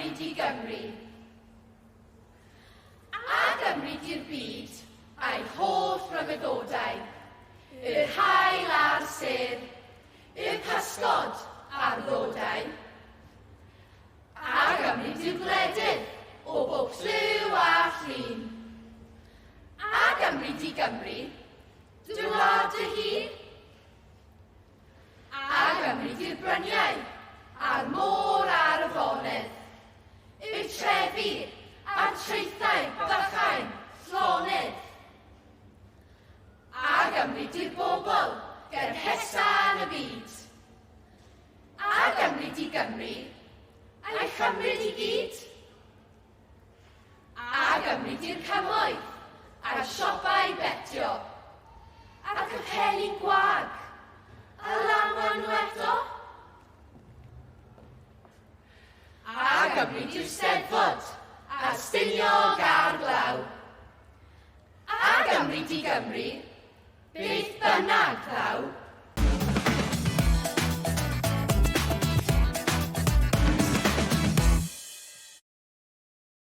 gymryd i Gymru. A gymryd i'r byd a'i holl rhyfeddodau, yr haul a'r sedd, y pysgod a'r ddodau. A gymryd i'r gwledydd o bob lliw a llun. A gymryd i Gymru, dy wlad dy hun. A gymryd i'r bryniau a'r môr a'r afonydd, y trefi a'r traethau bychain llonydd. A gymryd i'r bobl gynhesan y byd. A gymryd i Gymru, a'i chymryd i gyd. A gymryd i'r cymoedd a'r siopau betio, a'r capeli gwag, a lawan nhw eto. A gymryd i'r Eisteddfod a'r stiniog a'r glaw. A gymryd i Gymru, beth bynnag ddaw.